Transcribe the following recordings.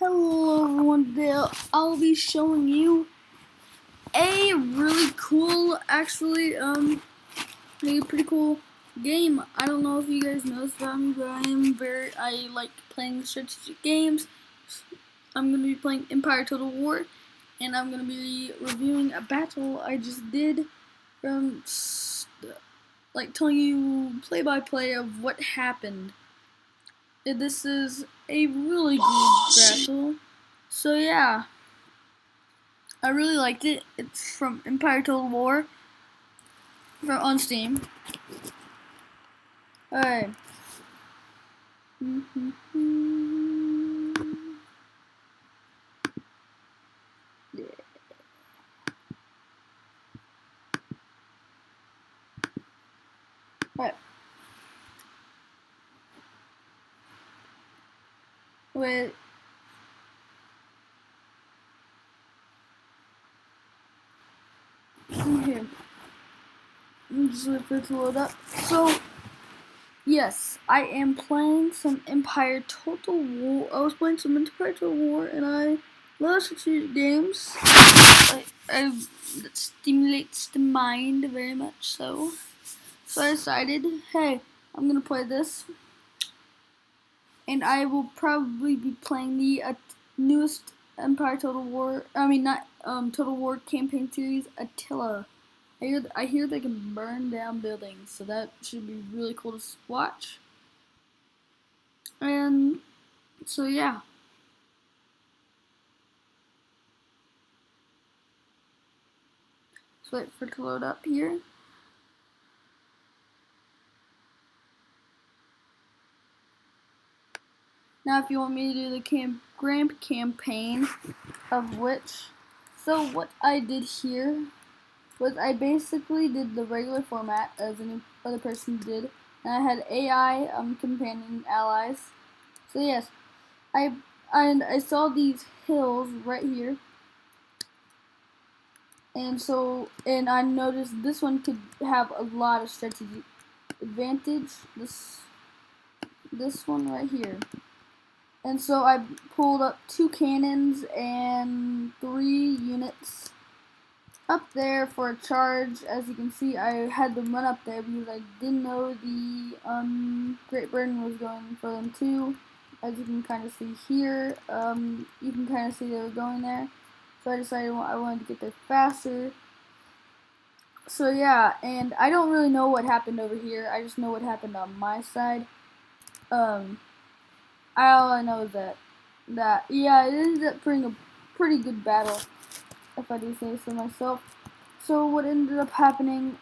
Hello everyone, today I'll be showing you a really cool, a pretty cool game. I don't know if you guys know this about me, but I like playing strategic games. I'm going to be playing Empire Total War, and I'm going to be reviewing a battle I just did from, like, telling you play-by-play of what happened. This is a really good battle, so yeah. I really liked it. It's from Empire Total War on Steam. Alright. Yeah. Alright. Wait. Here. I'm just wait for it to load up. So, yes, I am playing some Empire Total War. I was playing some Empire Total War, and I love strategic games. That stimulates the mind very much so. So I decided, hey, I'm gonna play this, and I will probably be playing the newest Empire Total War. I mean, not Total War campaign series, Attila. I hear they can burn down buildings, so that should be really cool to watch. And so yeah. So wait for it to load up here. Now, if you want me to do the grand campaign, of which, so what I did here was I basically did the regular format as any other person did, and I had AI companion allies. So yes, I saw these hills right here, and I noticed this one could have a lot of strategic advantage. This one right here. And so I pulled up 2 cannons and 3 units up there for a charge. As you can see, I had them run up there because I didn't know the Great Britain was going for them too. As you can kind of see here, you can kind of see they were going there. So I decided I wanted to get there faster. So yeah, and I don't really know what happened over here. I just know what happened on my side. All I know is that yeah, it ended up being a pretty good battle, if I do say so myself. So what ended up happening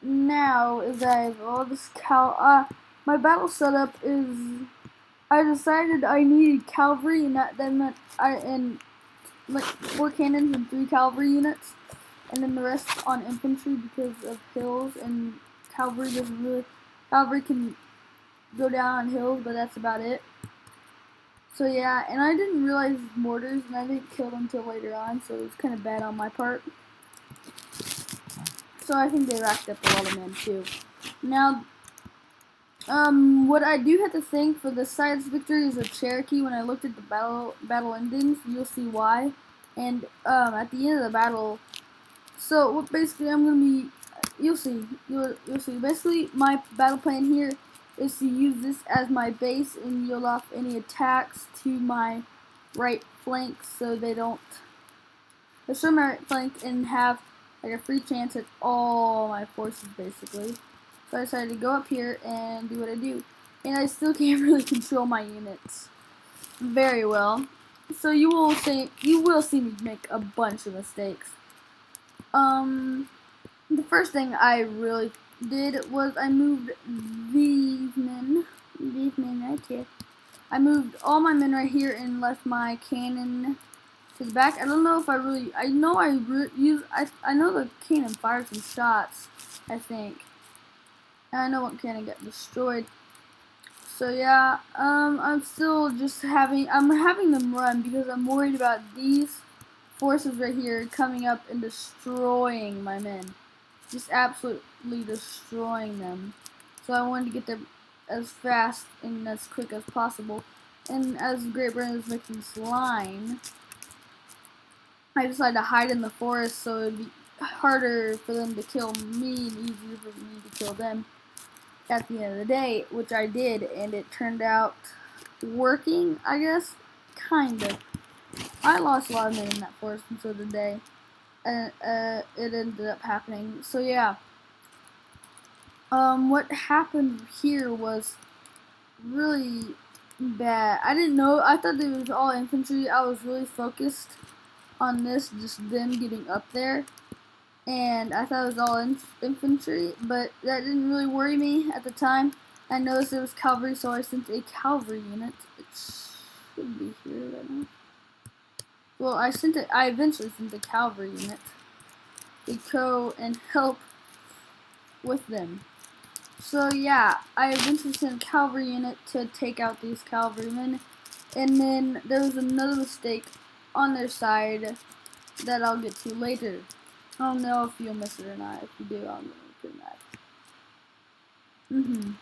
now is I have all this my battle setup is, I decided I needed cavalry, and that meant like 4 cannons and 3 cavalry units, and then the rest on infantry because of hills, and cavalry can go down on hills, but that's about it. So yeah, and I didn't realize mortars, and I didn't kill them until later on, so it was kind of bad on my part. So I think they racked up a lot of men too. Now, what I do have to thank for this side's victory is a Cherokee. When I looked at the battle endings, you'll see why. And at the end of the battle, so what basically I'm gonna be, you'll see. Basically, my battle plan here is to use this as my base and yield off any attacks to my right flank, so they don't destroy my right flank and have like a free chance at all my forces basically. So I decided to go up here and do what I do, and I still can't really control my units very well. So you will see me make a bunch of mistakes. The first thing I really did was I moved these men right here. I moved all my men right here and left my cannon to the back. I don't know if I really, I know the cannon fires some shots, I think. And I know what cannon got destroyed. So yeah, I'm still just having them run because I'm worried about these forces right here coming up and destroying my men. Just absolutely destroying them. So I wanted to get there as fast and as quick as possible. And as Great Britain is making this line, I decided to hide in the forest so it'd be harder for them to kill me and easier for me to kill them at the end of the day, which I did, and it turned out working, I guess, kind of. I lost a lot of men in that forest, and so did they, and it ended up happening. So yeah, what happened here was really bad. I didn't know. I thought it was all infantry. I was really focused on this, just them getting up there, and I thought it was all infantry, but that didn't really worry me at the time. I noticed it was cavalry, so I sent a cavalry unit. It should be here right now. Well, I eventually sent a cavalry unit to go and help with them. So yeah, I eventually sent a cavalry unit to take out these cavalrymen, and then there was another mistake on their side that I'll get to later. I don't know if you'll miss it or not. If you do, I'm gonna be pretty mad.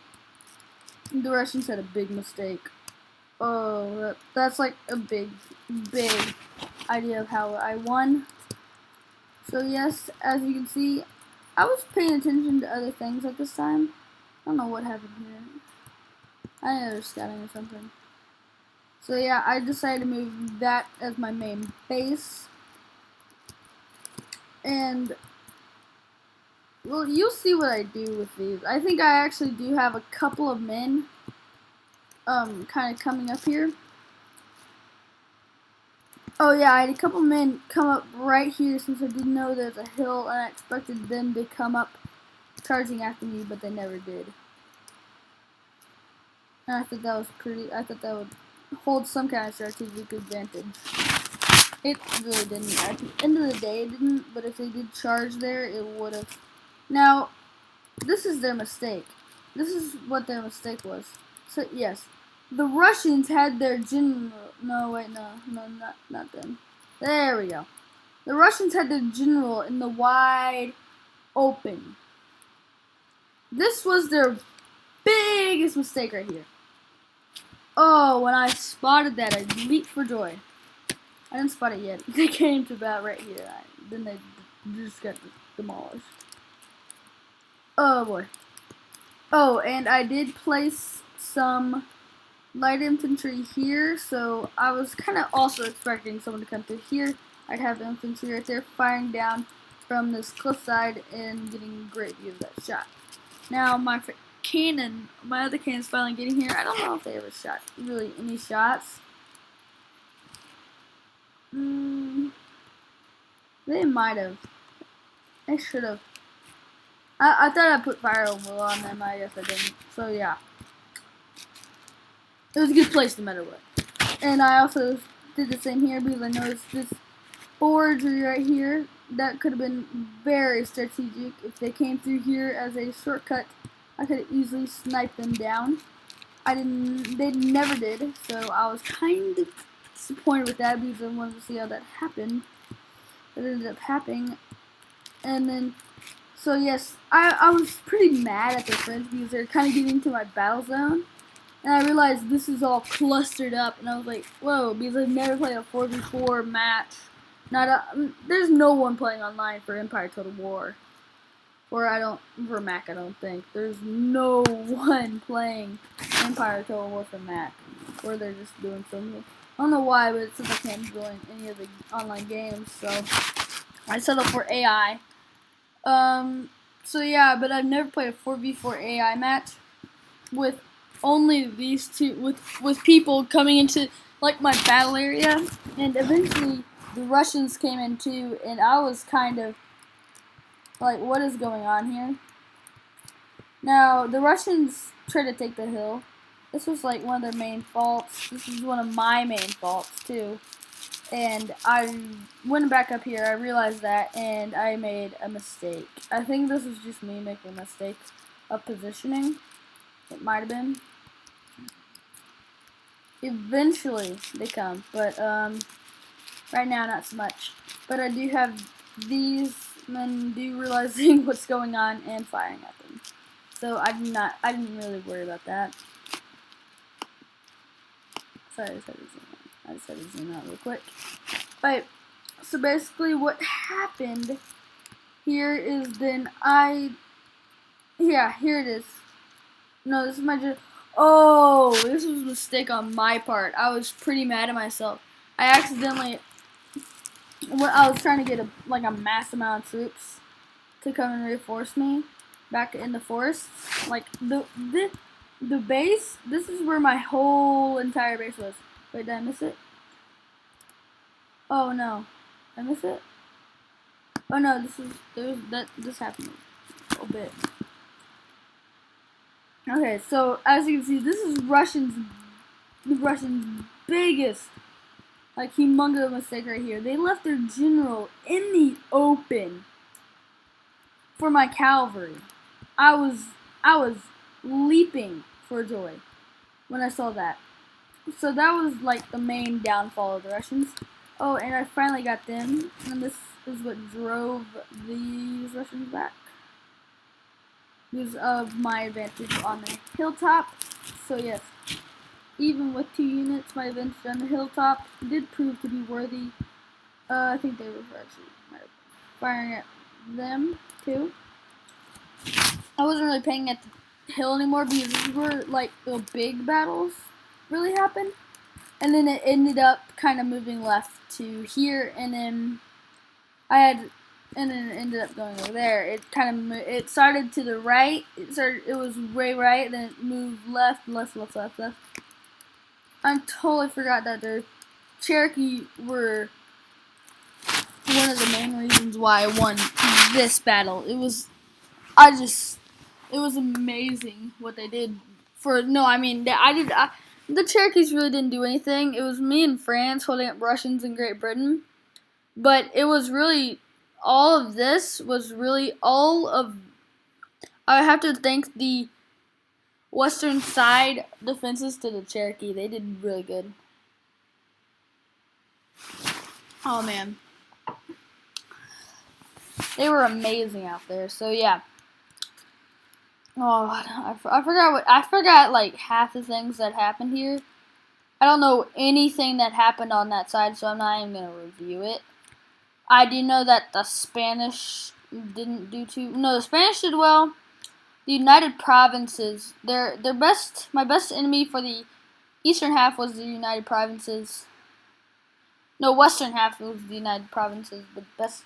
The Russians had a big mistake. Oh, that's like a big idea of how I won. So yes, as you can see, I was paying attention to other things at this time. I don't know what happened here. I know they're scouting or something. So yeah, I decided to move that as my main base. And, well, you'll see what I do with these. I think I actually do have a couple of men, kind of coming up here. Oh yeah, I had a couple men come up right here since I didn't know there's a hill, and I expected them to come up charging after me, but they never did. And I thought that was I thought that would hold some kind of strategic advantage. It really didn't. At the end of the day, it didn't, but if they did charge there, it would have. Now, this is their mistake. This is what their mistake was. So, yes, the Russians had their general. No, wait, no, not them. There we go. The Russians had their general in the wide open. This was their biggest mistake right here. Oh, when I spotted that, I leaped for joy. I didn't spot it yet. They came to about right here. Then they just got demolished. Oh boy. Oh, and I did place some light infantry here, so I was kind of also expecting someone to come through here. I'd have infantry right there firing down from this cliffside and getting a great view of that shot. Now my other cannon's finally getting here. I don't know if they ever shot really any shots. They might have. They should have. I thought I put fire will on them. I guess I didn't. So yeah, it was a good place no matter what. And I also did the same here because I noticed this forgery right here. That could have been very strategic. If they came through here as a shortcut, I could have easily sniped them down. They never did, so I was kind of disappointed with that because I wanted to see how that happened. It ended up happening. And then, so yes, I was pretty mad at their friends because they're kind of getting into my battle zone. And I realized this is all clustered up, and I was like, whoa, because I've never played a 4v4 match. There's no one playing online for Empire Total War. Or for Mac, I don't think. There's no one playing Empire Total War for Mac. Or they're just doing something. I don't know why, but since I can't join any of the online games, so I settled for AI. So yeah, but I've never played a 4v4 AI match with only these two, with people coming into, like, my battle area, and eventually the Russians came in too, and I was kind of like, what is going on here? Now, the Russians tried to take the hill. This was like one of their main faults. This is one of my main faults too. And I went back up here, I realized that, and I made a mistake. I think this is just me making a mistake of positioning. It might have been. Eventually they come, but right now not so much. But I do have these men realizing what's going on and firing at them. So I didn't really worry about that. Sorry, I just had to zoom out. I just had to zoom out real quick. But so basically, what happened here is then here it is. No, this is my oh, this was a mistake on my part. I was pretty mad at myself. I accidentally, when I was trying to get a mass amount of troops to come and reinforce me back in the forest. Like the base. This is where my whole entire base was. Wait, did I miss it? Oh no, did I miss it? Oh no, this happened a little bit. Okay, so as you can see, this is the Russians' biggest, like, humongous mistake right here. They left their general in the open for my cavalry. I was leaping for joy when I saw that. So that was like the main downfall of the Russians. Oh, and I finally got them, and this is what drove these Russians back. Because of my advantage on the hilltop. So yes, even with 2 units, my advantage on the hilltop did prove to be worthy. I think they were actually firing at them too. I wasn't really paying at the hill anymore because these were like the big battles really happened. And then it ended up kind of moving left to here, and then it ended up going over there. It started to the right. It was way right, then it moved left. I totally forgot that the Cherokee were one of the main reasons why I won this battle. It was amazing what they did. The Cherokees really didn't do anything. It was me and France holding up Russians in Great Britain. But it was really, all of this was really I have to thank the western side defenses to the Cherokee. They did really good. Oh man. They were amazing out there. So yeah. Oh, I forgot like half the things that happened here. I don't know anything that happened on that side, so I'm not even going to review it. I do know that the Spanish didn't do too. No, the Spanish did well. The United Provinces, my best enemy for the eastern half was the United Provinces. No, western half was the United Provinces. The best,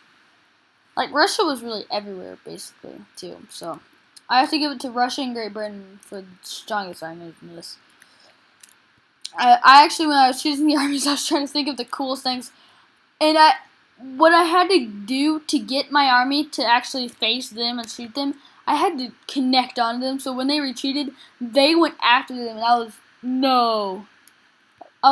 like, Russia was really everywhere basically too. So I have to give it to Russia and Great Britain for the strongest armies in this. I actually, when I was choosing the armies, I was trying to think of the coolest things, and what I had to do to get my army to actually face them and shoot them, I had to connect on them. So when they retreated, they went after them, and I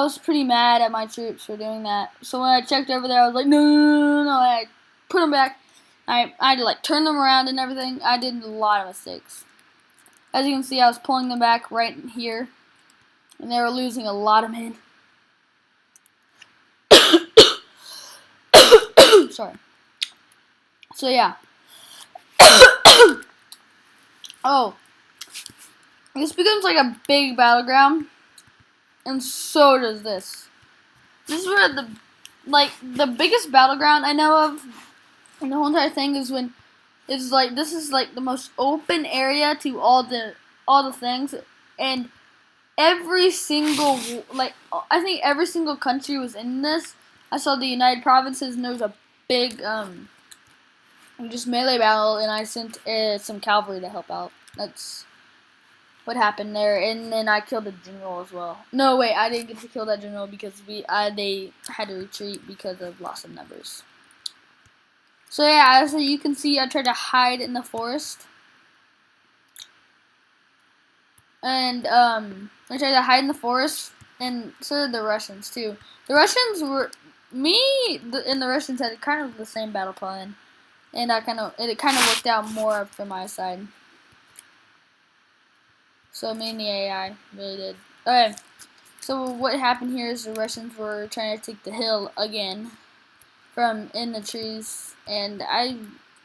was pretty mad at my troops for doing that. So when I checked over there, I was like, no. I put them back. I had to like turn them around and everything. I did a lot of mistakes. As you can see, I was pulling them back right here, and they were losing a lot of men. Sorry. So yeah. Oh, this becomes like a big battleground, and so does this. This is where the biggest battleground I know of in the whole entire thing is when this is like the most open area to all the things, and every single I think every single country was in this. I saw the United Provinces, and there was a big just melee battle, and I sent some cavalry to help out. That's what happened there, and then I killed a general as well. No, wait, I didn't get to kill that general because they had to retreat because of loss of numbers. So yeah, as you can see, I tried to hide in the forest, and I tried to hide in the forest, and so did the Russians too. The Russians were and the Russians had kind of the same battle plan. And it kind of worked out more for my side. So me and the AI really did. Okay, so what happened here is the Russians were trying to take the hill again from in the trees, and I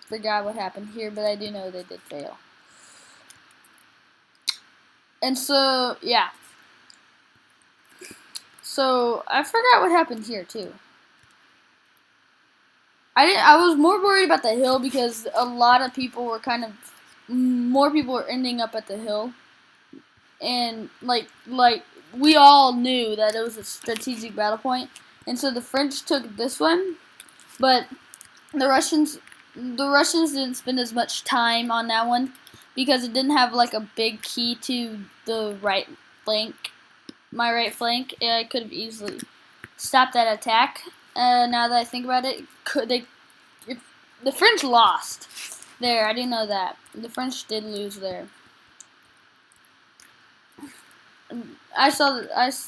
forgot what happened here, but I do know they did fail. And so yeah. So I forgot what happened here too. I was more worried about the hill because a lot of people were more people were ending up at the hill, and like we all knew that it was a strategic battle point, and so the French took this one, but the Russians didn't spend as much time on that one because it didn't have like a big key to the right flank, my right flank. I could have easily stopped that attack. Now that I think about it, the French lost there. I didn't know that. The French did lose there. I saw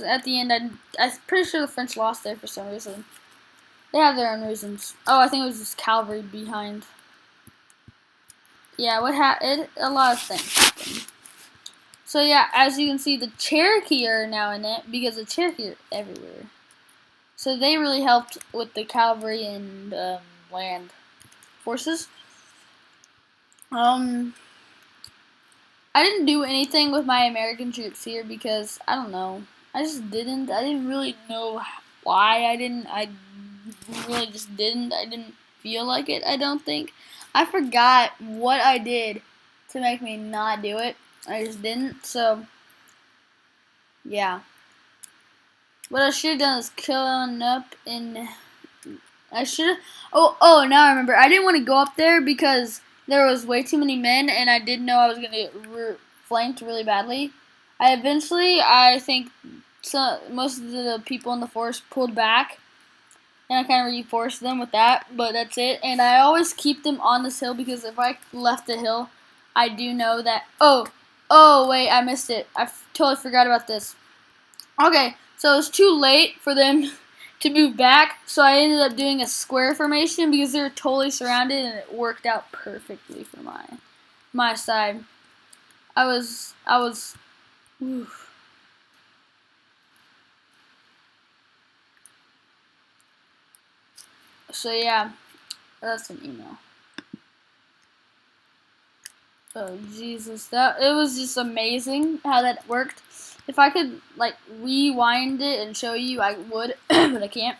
at the end. I'm pretty sure the French lost there for some reason. They have their own reasons. Oh, I think it was just cavalry behind. Yeah, a lot of things happened. So yeah, as you can see, the Cherokee are now in it because the Cherokee are everywhere. So they really helped with the cavalry and land forces. I didn't do anything with my American troops here because I don't know. I just didn't. I didn't really know why I didn't. I really just didn't. I didn't feel like it. I don't think. I forgot what I did to make me not do it. I just didn't. So yeah. What I should have done is killing up in. I should have. Oh! Now I remember. I didn't want to go up there because there was way too many men, and I didn't know I was gonna get flanked really badly. I think, most of the people in the forest pulled back, and I kind of reinforced them with that. But that's it. And I always keep them on this hill because if I left the hill, I do know that. Oh wait, I missed it. I totally forgot about this. Okay, so it was too late for them to move back, so I ended up doing a square formation because they were totally surrounded, and it worked out perfectly for my side. I was. Oof. So yeah, that's an email. Oh Jesus, it was just amazing how that worked. If I could like rewind it and show you, I would, but I can't.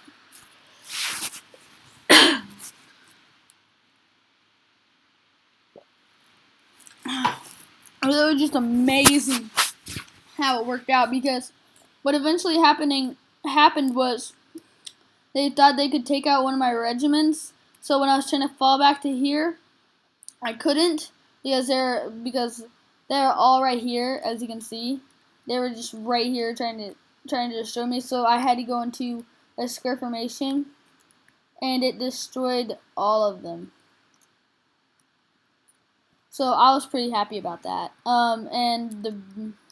It was just amazing how it worked out because what eventually happened was they thought they could take out one of my regiments. So when I was trying to fall back to here, I couldn't because they're all right here, as you can see. They were just right here trying to destroy me. So I had to go into a square formation, and it destroyed all of them. So I was pretty happy about that. And the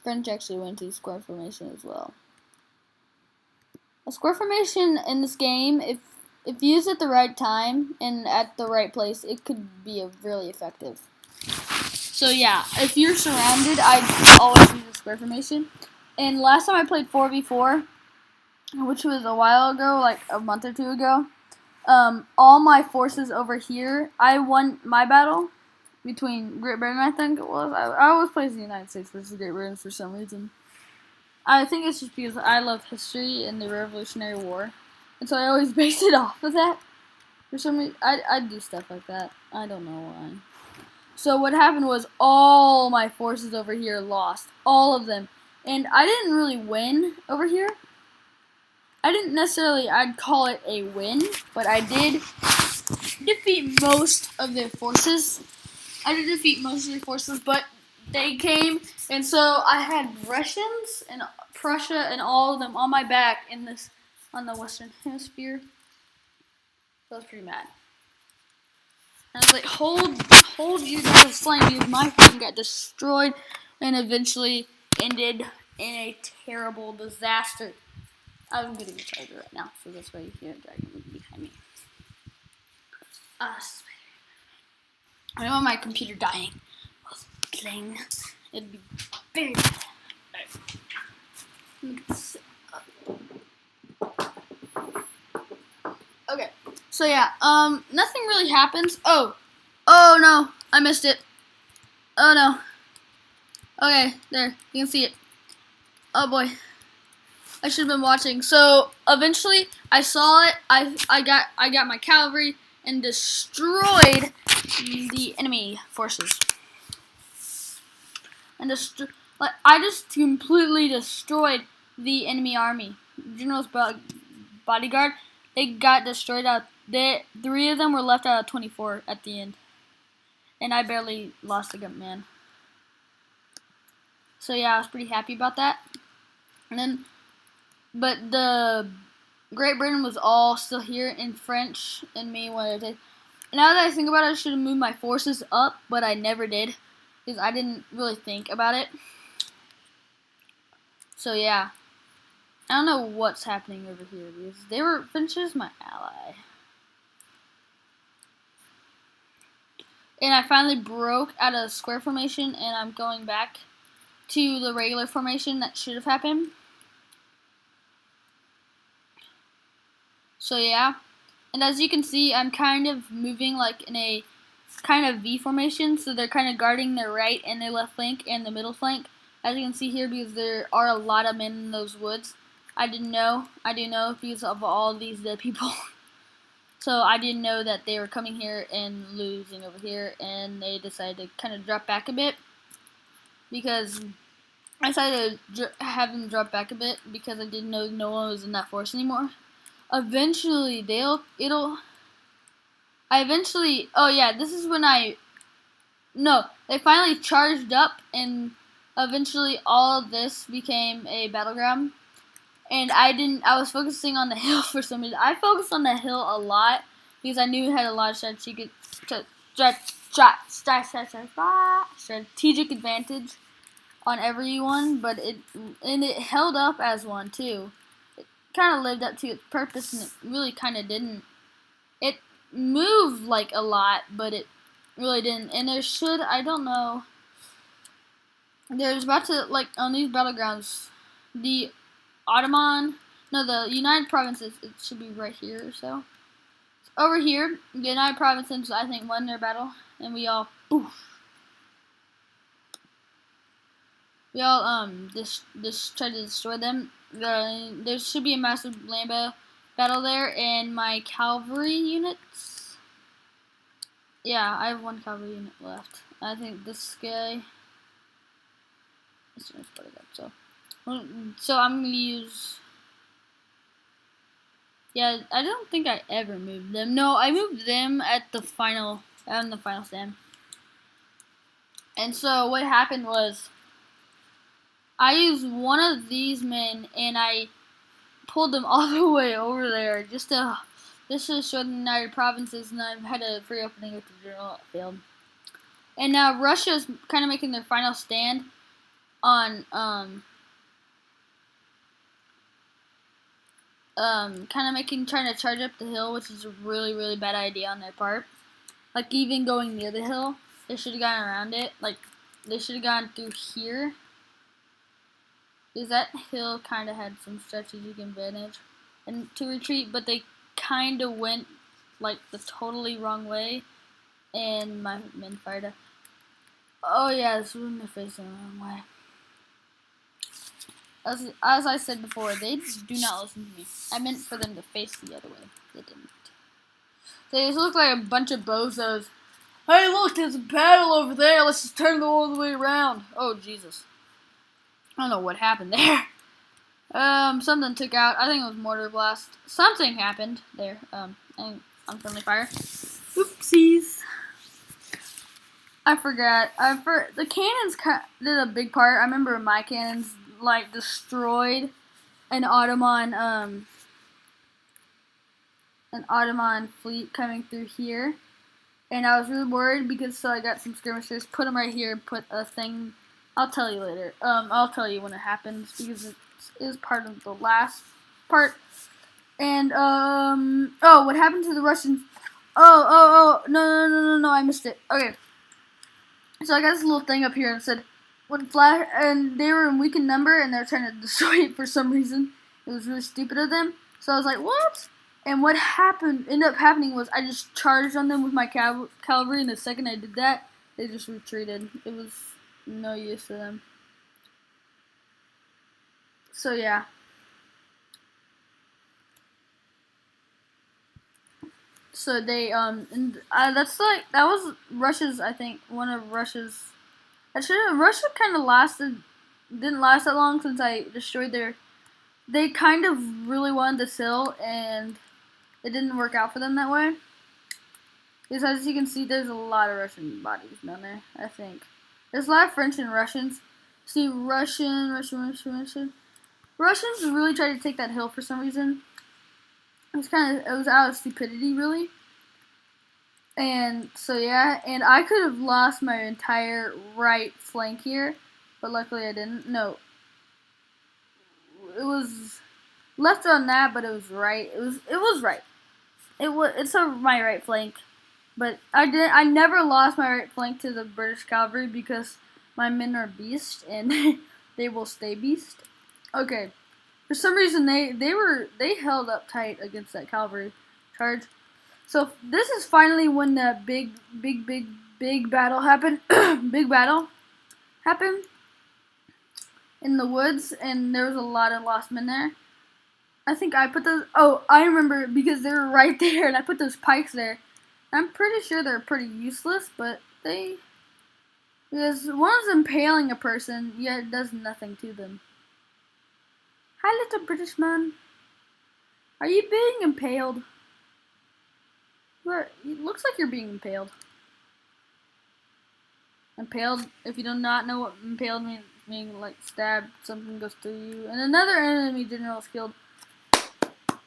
French actually went to square formation as well. A square formation in this game, if used at the right time and at the right place, it could be really effective. So yeah, if you're surrounded, I'd always use a square formation. And last time I played 4v4, which was a while ago, like a month or two ago, all my forces over here, I won my battle between Great Britain, I think it was. I always play the United States versus Great Britain for some reason. I think it's just because I love history and the Revolutionary War, and so I always base it off of that. For some reason, I do stuff like that. I don't know why. So what happened was all my forces over here lost, all of them, and I didn't really win over here. I didn't necessarily, I'd call it a win, but I did defeat most of their forces. But they came, and so I had Russians and Prussia and all of them on my back on the Western Hemisphere. So I was pretty mad. And I was like, hold you guys flying because my thing got destroyed and eventually ended in a terrible disaster. I'm getting a charger right now, so this way you hear it dragging behind me. I don't want my computer dying while playing. It'd be very bad. Okay, so yeah, nothing really happens. Oh no, I missed it. Oh no. Okay, there, you can see it. Oh boy. I should have been watching. So eventually, I saw it. I got my cavalry and destroyed the enemy forces. And I just completely destroyed the enemy army. General's bodyguard. They got destroyed out. 3 of them were left out of 24 at the end, and I barely lost a good man. So yeah, I was pretty happy about that. And then, but the Great Britain was all still here in French, and me wanted to. Now that I think about it, I should have moved my forces up, but I never did because I didn't really think about it. So yeah, I don't know what's happening over here because French is my ally. And I finally broke out of square formation, and I'm going back to the regular formation that should have happened. So yeah, and as you can see, I'm kind of moving like in a kind of V formation, so they're kind of guarding their right and their left flank and the middle flank, as you can see here, because there are a lot of men in those woods. I do know because of all these dead people. So I didn't know that they were coming here and losing over here, and they decided to kind of drop back a bit, because I decided to have them drop back a bit because I didn't know no one was in that force anymore. Eventually, oh yeah, this is when they finally charged up, and eventually all of this became a battleground. And I was focusing on the hill for some reason. I focused on the hill a lot because I knew it had a lot of strategic advantage on everyone, but it held up as one too. It kind of lived up to its purpose, and it really kind of didn't. It moved like a lot, but it really didn't. And I don't know. There's about to, like, on these battlegrounds, the United Provinces, it should be right here or so. Over here, the United Provinces, I think, won their battle, and we all just tried to destroy them. There should be a massive land battle there, and my cavalry units. Yeah, I have 1 cavalry unit left. I think this guy. So I'm gonna use. Yeah, I don't think I ever moved them. No, I moved them at the final stand. And so what happened was, I used one of these men, and I pulled them all the way over there just to show the United Provinces, and I've had a free opening with the general that failed. And now Russia's kind of making their final stand on trying to charge up the hill, which is a really, really bad idea on their part. Like, even going near the hill, they should have gone around it. Like, they should have gone through here, because that hill kind of had some strategic advantage and to retreat, but they kind of went like the totally wrong way, and my men fired up. Oh yeah, this was when they're facing the wrong way. As I said before, they do not listen to me. I meant for them to face the other way. They didn't. They just look like a bunch of bozos. Hey, look, there's a battle over there. Let's just turn them all the way around. Oh, Jesus. I don't know what happened there. Something took out. I think it was mortar blast. Something happened there. On friendly fire. Oopsies. I forgot. The cannons did a big part. I remember my cannons like destroyed an Ottoman fleet coming through here, and I was really worried because I got some skirmishers, put them right here, put a thing. I'll tell you later. I'll tell you when it happens because it is part of the last part. And what happened to the Russians? No, I missed it. Okay, so I got this little thing up here and said, and they were in weakened number, and they were trying to destroy it for some reason. It was really stupid of them. So I was like, what? And what ended up happening was I just charged on them with my cavalry, and the second I did that, they just retreated. It was no use to them. So yeah. So they and that's like that was Russia's, I think, one of Russia's. Russia kind of didn't last that long since I destroyed their. They kind of really wanted this hill, and it didn't work out for them that way. Because as you can see, there's a lot of Russian bodies down there, I think. There's a lot of French and Russians. See, Russians really tried to take that hill for some reason. It was out of stupidity, really. And so yeah, and I could have lost my entire right flank here, but luckily I didn't. No, it was left on that, but it was right. It was right. It's my right flank, but I never lost my right flank to the British cavalry because my men are beast and they will stay beast. Okay, for some reason they held up tight against that cavalry charge. So this is finally when the big battle happened. Big battle happened in the woods, and there was a lot of lost men there. I think I put those. Oh, I remember because they were right there, and I put those pikes there. I'm pretty sure they're pretty useless, but because one's impaling a person, yet it does nothing to them. Hi, little British man. Are you being impaled? It looks like you're being impaled. Impaled, if you do not know what impaled means, meaning like stabbed, something goes through you, and another enemy general is killed.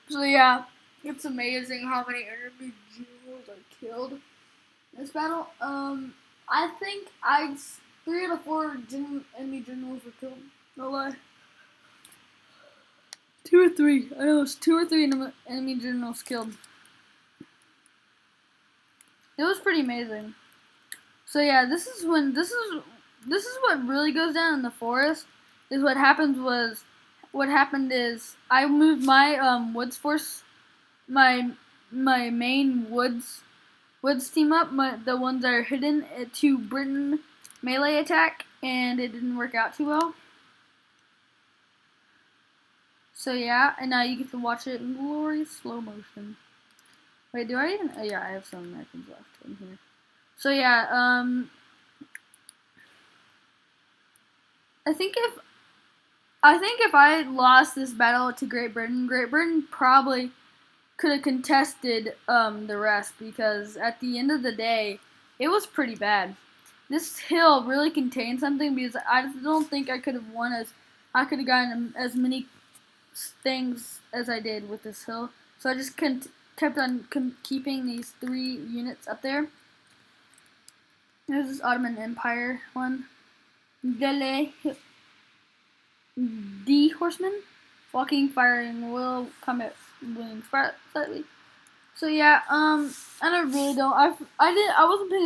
So yeah, it's amazing how many enemy generals are killed in this battle. I think 3 out of 4 enemy generals were killed. No lie. 2 or 3. I know it's 2 or 3 enemy generals killed. It was pretty amazing. So yeah, this is what really goes down in the forest. What happened is I moved my woods force, my main woods team up, the ones that are hidden, to Britain melee attack, and it didn't work out too well. So yeah, and now you get to watch it in glorious slow motion. Wait, do I even? Oh yeah, I have some Americans left in here. So yeah, I think if I lost this battle to Great Britain probably could have contested the rest, because at the end of the day, it was pretty bad. This hill really contained something, because I don't think I could have won I could have gotten as many things as I did with this hill. So I just kept on keeping these 3 units up there. There's this Ottoman Empire one. D horseman, walking, firing, will combat, winning slightly. So yeah, I wasn't paying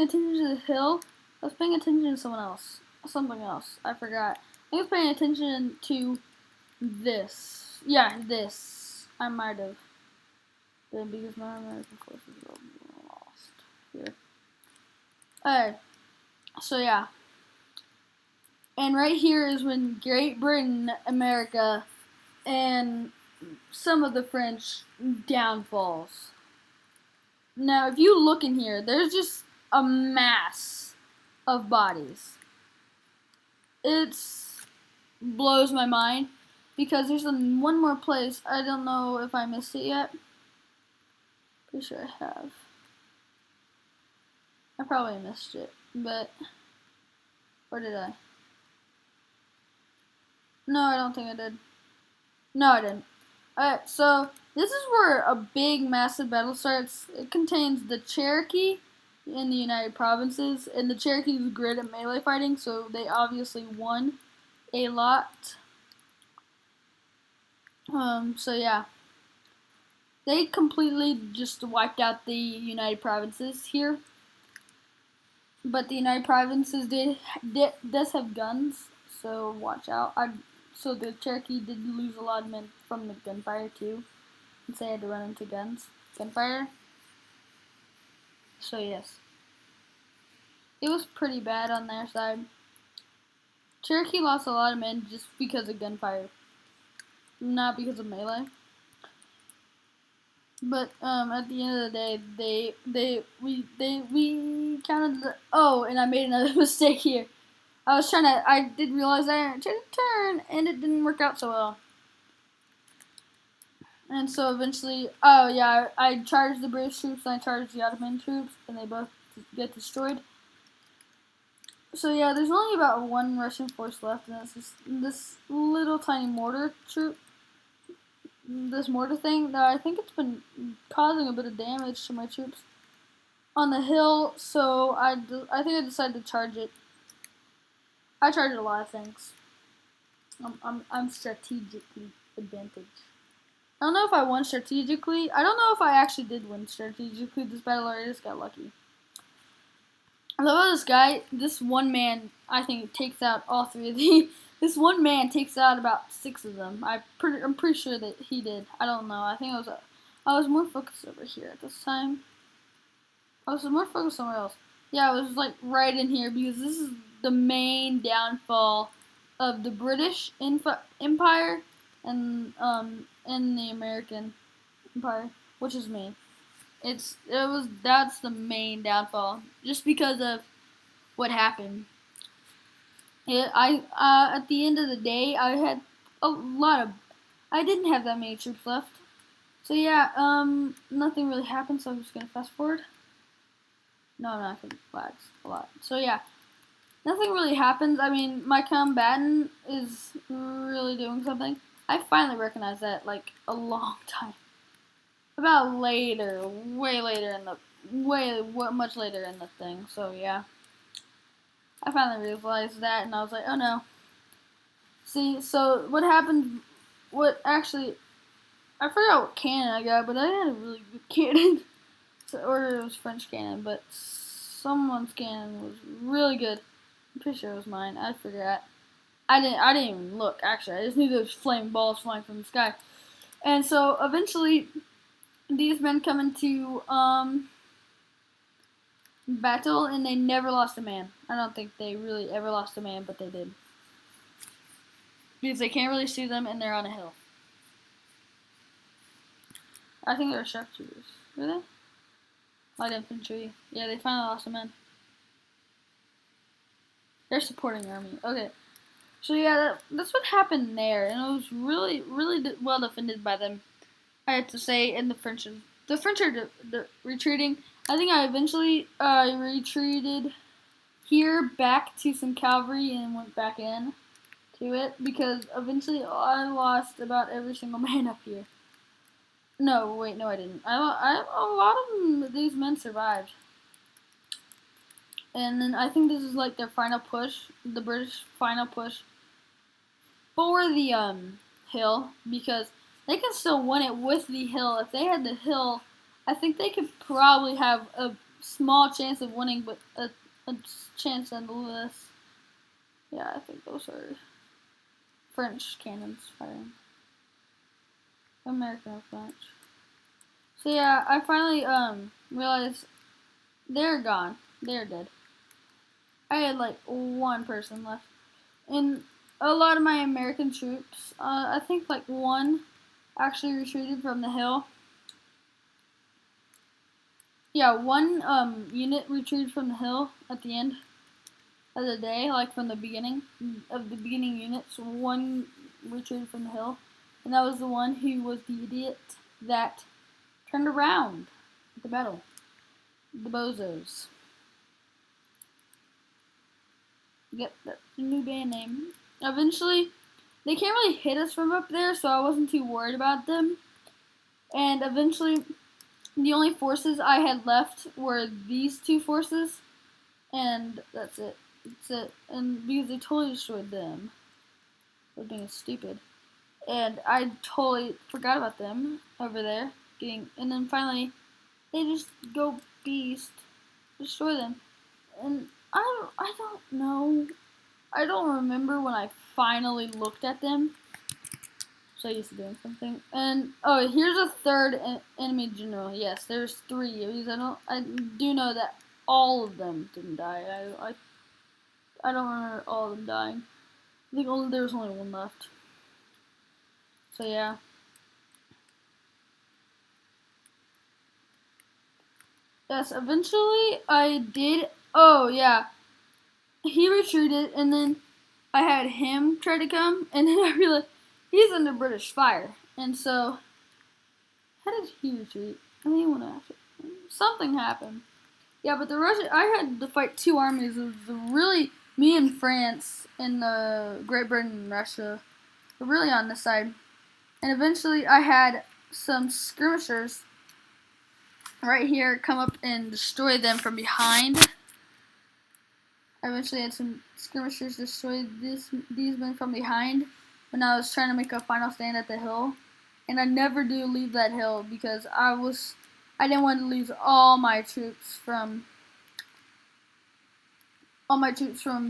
attention to the hill. I was paying attention to something else. I forgot. I was paying attention to this. Yeah, this. I might have been, because my American forces were lost here. Alright, so yeah. And right here is when Great Britain, America, and some of the French downfalls. Now, if you look in here, there's just a mass of bodies. It blows my mind, because there's one more place. I don't know if I missed it yet. Pretty sure I have. I probably missed it, but or did I? No, I don't think I did. No, I didn't. Alright, so this is where a big, massive battle starts. It contains the Cherokee in the United Provinces, and the Cherokee is great at melee fighting, so they obviously won a lot. So yeah. They completely just wiped out the United Provinces here. But the United Provinces does have guns, so watch out. So the Cherokee did lose a lot of men from the gunfire too, since they had to run into gunfire. So yes, it was pretty bad on their side. Cherokee lost a lot of men just because of gunfire, not because of melee. But at the end of the day, we counted the. Oh, and I made another mistake here. I did realize I tried to turn, and it didn't work out so well. And so eventually, oh yeah, I charged the British troops and I charged the Ottoman troops, and they both get destroyed. So yeah, there's only about one Russian force left, and it's just this little tiny mortar troop, this mortar thing that I think it's been causing a bit of damage to my troops on the hill. So I think I decided to charge it. I charged a lot of things. I'm strategically advantaged. I don't know if I won strategically. I don't know if I actually did win strategically this battle, or I just got lucky. I love this guy. This one man, I think, takes out all three of these. This one man takes out about 6 of them. I'm pretty sure that he did. I don't know. I think I was more focused over here at this time. I was more focused somewhere else. Yeah, I was like right in here because this is the main downfall of the British Empire and the American Empire, which is me. That's the main downfall, just because of what happened. At the end of the day, I had a lot of, I didn't have that many troops left. So yeah, nothing really happened. So I'm just gonna fast forward. No, I'm not gonna flags a lot. So yeah, nothing really happens. I mean, my combatant is really doing something. I finally recognized that like a long time. About later, way later in the much later in the thing. So yeah, I finally realized that, and I was like, oh no. See, so what happened? What actually? I forgot what cannon I got, but I had a really good cannon. Or it was French cannon, but someone's cannon was really good. I'm pretty sure it was mine. I forgot. I didn't even look. Actually, I just knew there was flaming balls flying from the sky. And so eventually, these men come into battle, and they never lost a man. I don't think they really ever lost a man, but they did. Because they can't really see them, and they're on a hill. I think they were sharpshooters. Were they? Light infantry. Yeah, they finally lost a man. They're supporting army. Okay. So yeah, that's what happened there, and it was really, really well defended by them. I have to say, and the French are retreating. I think I eventually retreated here back to some cavalry and went back in to it because eventually I lost about every single man up here. No, wait, no, I didn't. A lot of these men survived. And then I think this is like their final push, the British final push for the hill, because they can still win it with the hill. If they had the hill, I think they could probably have a small chance of winning, but a chance nonetheless. Yeah, I think those are French cannons firing. American or French. So yeah, I finally realized they're gone. They're dead. I had like one person left. And a lot of my American troops, I think like one actually retreated from the hill. Yeah, one unit retreated from the hill at the end of the day, like from the beginning of the beginning units. One retreated from the hill, and that was the one who was the idiot that turned around at the battle. The bozos. Yep, that's the new band name. Eventually, they can't really hit us from up there, so I wasn't too worried about them. And eventually, the only forces I had left were these two forces, and that's it. That's it. And because they totally destroyed them, for being stupid, and I totally forgot about them over there. And then finally, they just go beast, destroy them, and I don't know. I don't remember when I finally looked at them. So used to doing something. And oh, here's a third enemy general. Yes, there's 3 of these. I do know that all of them didn't die. I don't remember all of them dying. I think there was only one left. So yeah. Yes, eventually I did. Oh yeah, he retreated, and then I had him try to come, and then I realized he's under British fire, and so how did he retreat? I think when after something happened. Yeah, but the Russian, I had to fight two armies. It was really me and France and Great Britain and Russia were really on this side, and eventually I had some skirmishers right here come up and destroy them from behind. I eventually had some skirmishers destroy these men from behind when I was trying to make a final stand at the hill. And I never do leave that hill because I didn't want to lose all my troops from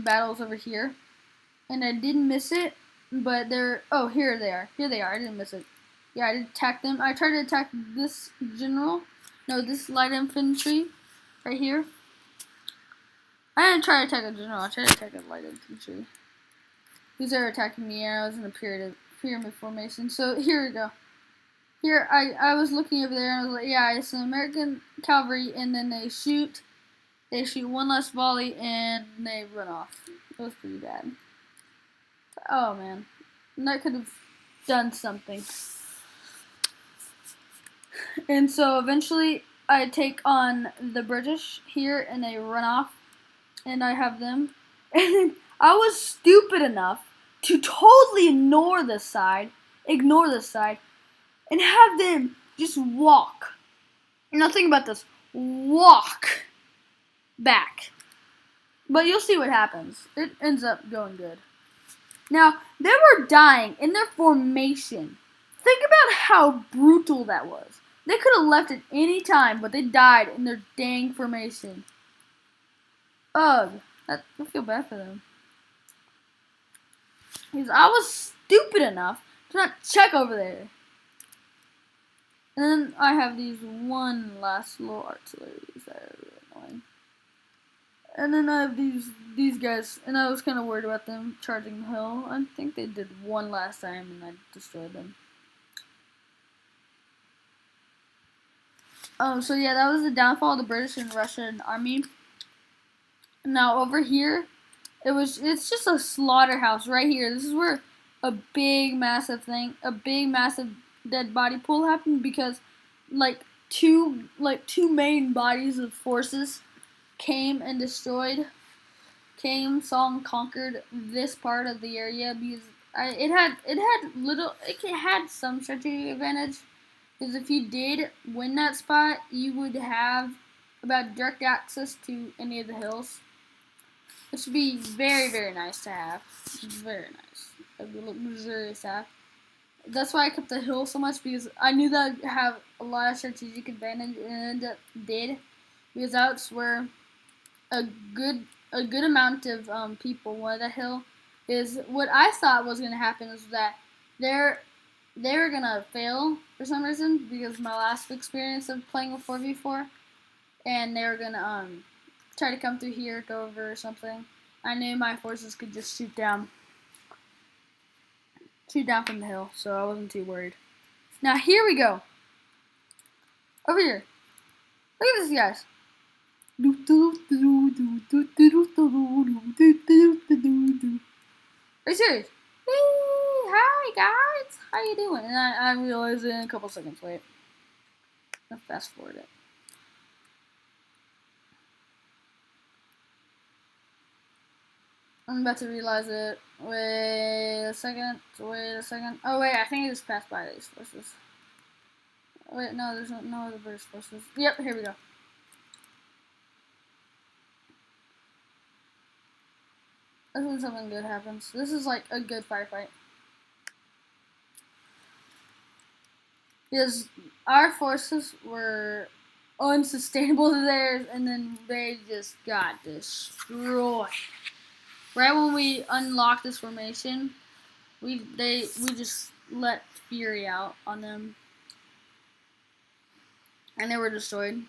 battles over here. And I didn't miss it, but here they are. Here they are. I didn't miss it. Yeah, I did attack them. I tried to attack this this light infantry right here. I didn't try to attack a general. I tried to attack a light infantry. Because they were attacking me, and I was in a pyramid formation. So here we go. Here I was looking over there, and I was like, yeah, it's an American cavalry, and then they shoot one last volley, and they run off. It was pretty bad. Oh man, and that could have done something. And so eventually, I take on the British here, and they run off. And I have them. And I was stupid enough to totally ignore this side, and have them just walk. Now think about this. Walk back. But you'll see what happens. It ends up going good. Now, they were dying in their formation. Think about how brutal that was. They could have left at any time, but they died in their dang formation. Ugh. I feel bad for them. Because I was stupid enough to not check over there. And then I have these one last little artilleries that are really annoying. And then I have these guys, and I was kind of worried about them charging the hill. I think they did one last time, and I destroyed them. So yeah, that was the downfall of the British and Russian army. Now over here, it's just a slaughterhouse right here. This is where a big massive dead body pool happened because two main bodies of forces came and saw and conquered this part of the area because it had some strategic advantage because if you did win that spot, you would have about direct access to any of the hills. Which would be very, very nice to have. Very nice. A little luxurious to have. That's why I kept the hill so much because I knew that I'd have a lot of strategic advantage, and it did because that's where a good amount of people wanted that hill. Is what I thought was going to happen is that they were going to fail for some reason because my last experience of playing a 4v4, and they were going to try to come through here, go over or something. I knew my forces could just shoot down from the hill, so I wasn't too worried. Now here we go. Over here. Look at this, guys. Are you serious? Hey, hi guys. How you doing? And I realized it in a couple seconds. Wait. I'll fast forward it. I'm about to realize it. Wait a second. Oh wait, I think I just passed by these forces. Wait, no, there's no other British forces. Yep, here we go. This is when something good happens. This is like a good firefight. Because our forces were unsustainable to theirs, and then they just got destroyed. Right when we unlocked this formation, we just let fury out on them, and they were destroyed.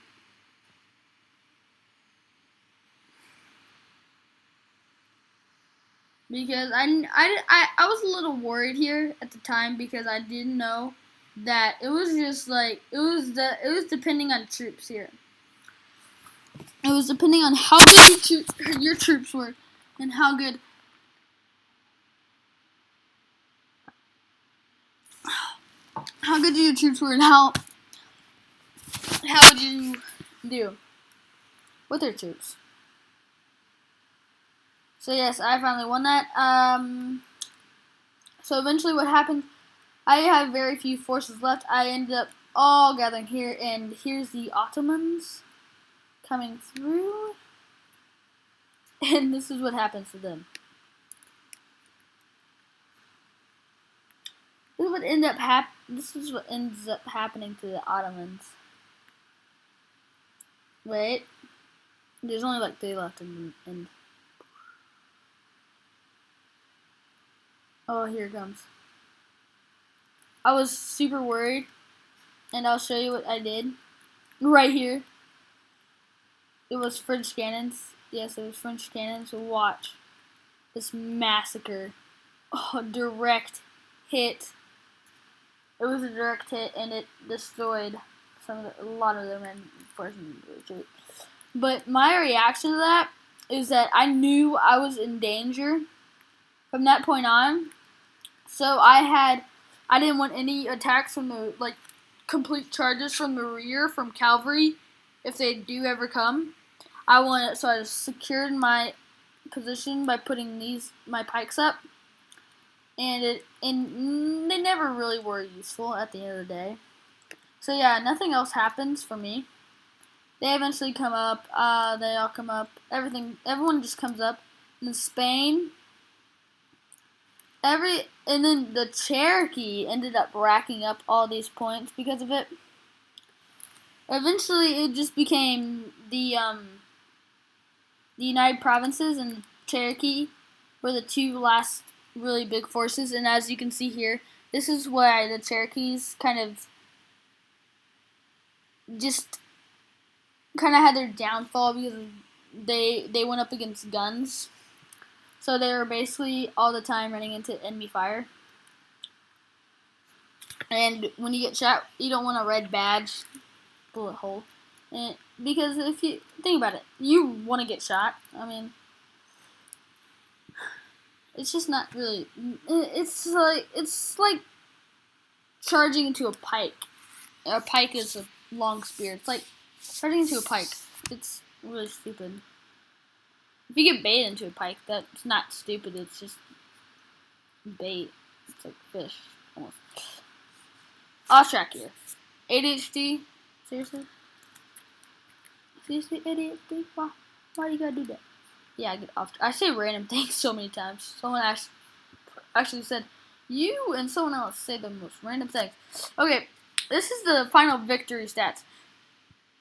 Because I was a little worried here at the time because I didn't know that it was just like it was depending on troops here. It was depending on how good your troops were and how good your troops were and how would you do with your troops. So yes, I finally won that. So eventually what happened, I have very few forces left. I ended up all gathering here, and here's the Ottomans coming through. And this is what happens to them. This is what ends up happening to the Ottomans. Wait. There's only like 3 left in the end. Oh, here it comes. I was super worried, and I'll show you what I did. Right here. It was French cannons. Yes, it was French cannons. So watch this massacre. Oh, direct hit. It was a direct hit, and it destroyed a lot of them, and fortunately. But my reaction to that is that I knew I was in danger from that point on. So I didn't want any attacks from the complete charges from the rear from cavalry if they do ever come. So I secured my position by putting my pikes up, and they never really were useful at the end of the day. So yeah, nothing else happens for me. They eventually come up. They all come up. Everyone just comes up. And then Spain. And then the Cherokee ended up racking up all these points because of it. Eventually, it just became the United Provinces and Cherokee were the 2 last really big forces. And as you can see here, this is why the Cherokees kind of had their downfall because they went up against guns. So they were basically all the time running into enemy fire. And when you get shot, you don't want a red badge, bullet hole. Because if you think about it, you want to get shot. I mean, it's just not really. It's like charging into a pike. A pike is a long spear. It's like charging into a pike. It's really stupid. If you get bait into a pike, that's not stupid. It's just bait. It's like fish, almost. Off track here. ADHD? Seriously? Seriously, ADHD? Why do you gotta do that? Yeah, I get off. I say random things so many times. Someone actually said, you and someone else say the most random things. Okay, this is the final victory stats.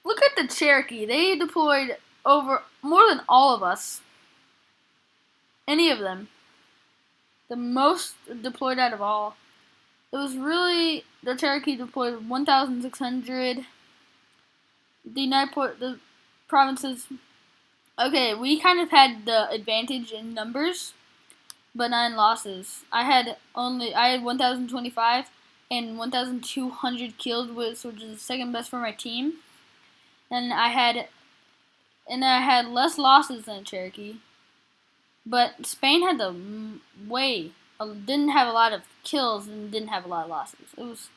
Look at the Cherokee. They deployed over more than all of us. Any of them. The most deployed out of all. It was really, the Cherokee deployed 1,600. The provinces. Okay, we kind of had the advantage in numbers, but not in losses. I had 1,025 and 1,200 killed, which was the second best for my team. And I had less losses than Cherokee. But Spain had didn't have a lot of kills and didn't have a lot of losses. It was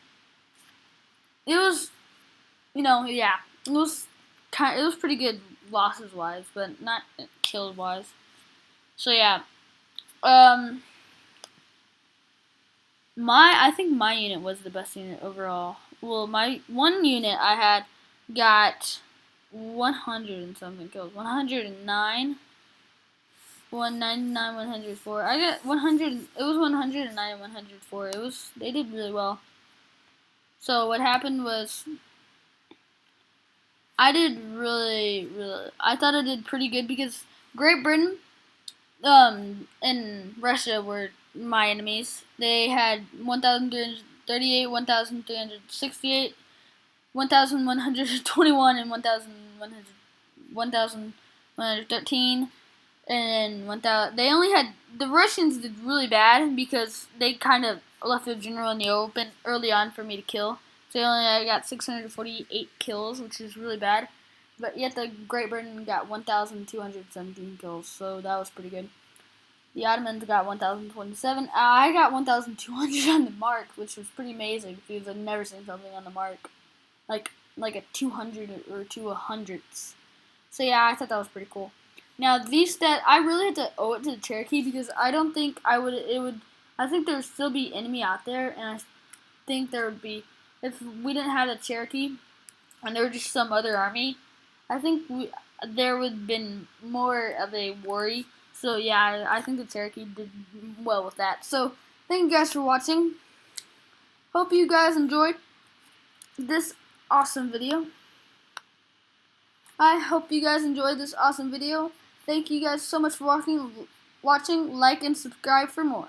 it was pretty good losses wise, but not kills wise. So yeah, I think my unit was the best unit overall. Well, my one unit I had got 100 and something kills, 109. 199, 104. I got 100. It was 109 and 104. They did really well. So what happened was, I thought I did pretty good because Great Britain, and Russia were my enemies. They had 1,338, 1,368, 1,121, and 1,113. And they only had, the Russians did really bad because they kind of left their general in the open early on for me to kill. So I got 648 kills, which is really bad. But yet the Great Britain got 1,217 kills, so that was pretty good. The Ottomans got 1,027. I got 1,200 on the mark, which was pretty amazing because I've never seen something on the mark like a 200 or to a hundreds. So yeah, I thought that was pretty cool. Now these stats, I really had to owe it to the Cherokee because I don't think I would. It would. I think there would still be enemy out there, and I think there would be if we didn't have the Cherokee and there was just some other army. I think there would have been more of a worry. So yeah, I think the Cherokee did well with that. So thank you guys for watching. Hope you guys enjoyed this awesome video. I hope you guys enjoyed this awesome video. Thank you guys so much for watching. Like and subscribe for more.